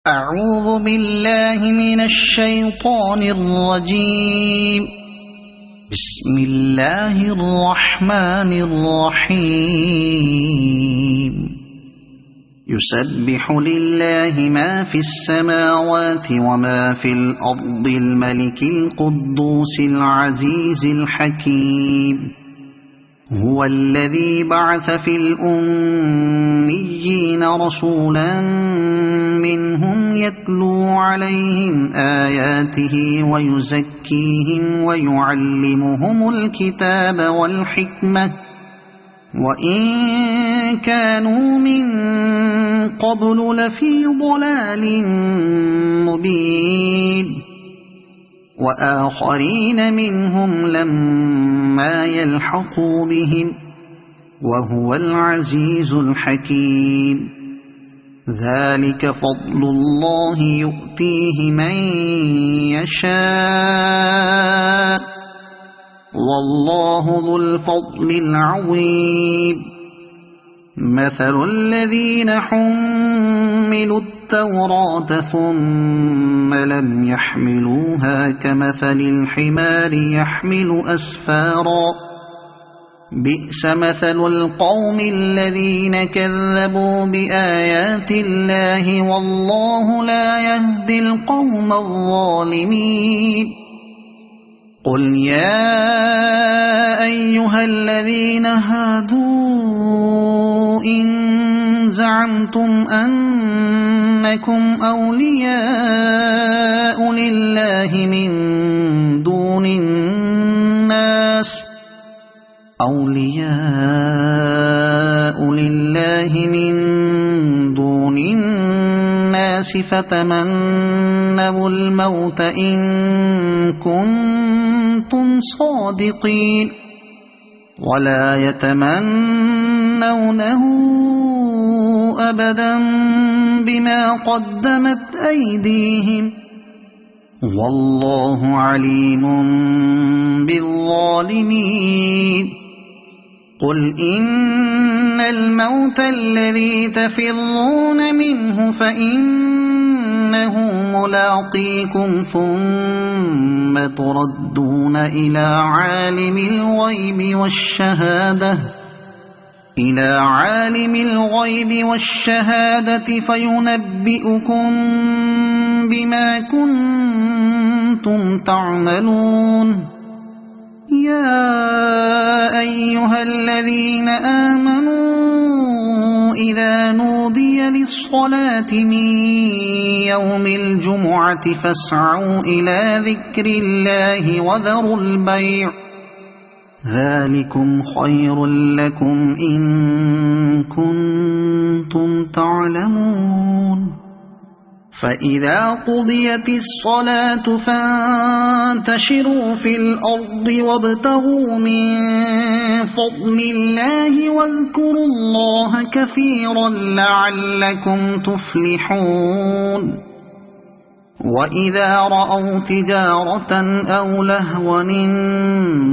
أعوذ بالله من الشيطان الرجيم. بسم الله الرحمن الرحيم. يسبح لله ما في السماوات وما في الأرض الملك القدوس العزيز الحكيم. هو الذي بعث في الأميين رسولا منهم يتلو عليهم آياته ويزكيهم ويعلمهم الكتاب والحكمة وإن كانوا من قبل لفي ضلال مبين. وآخرين منهم لما يلحقوا بهم وهو العزيز الحكيم. ذلك فضل الله يؤتيه من يشاء والله ذو الفضل العظيم. مثل الذين حملوا التوراة ثم لم يحملوها كمثل الحمار يحمل أسفارا. بئس مثل القوم الذين كذبوا بآيات الله والله لا يهدي القوم الظالمين. قل يا أيها الذين هادوا إن زعمتم أنكم أولياء لله من دون الناس فتمنوا الموت إن كنتم صادقين ولا يتمنونه أبدا بما قدمت أيديهم والله عليم بالظالمين. قل إن الموت الذي تفرون منه فإنه ملاقيكم ثم تردون إلى عالم الغيب والشهادة فينبئكم بما كنتم تعملون. يا أيها الذين آمنوا إذا نودي للصلاة من يوم الجمعة فاسعوا إلى ذكر الله وذروا البيع ذلكم خير لكم إن كنتم تعلمون. فإذا قضيت الصلاة فانتشروا في الأرض وابتغوا من فضل الله واذكروا الله كثيرا لعلكم تفلحون. وإذا رأوا تجارة أو لهوا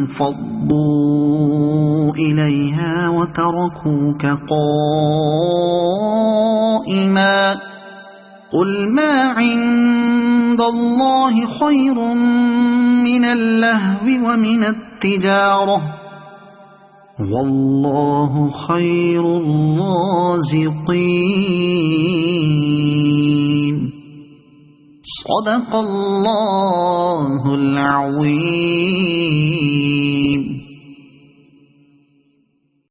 انفضوا إليها وتركوك قائما. قل ما عند الله خير من اللهو ومن التجارة والله خير الرازقين. صدق الله العظيم.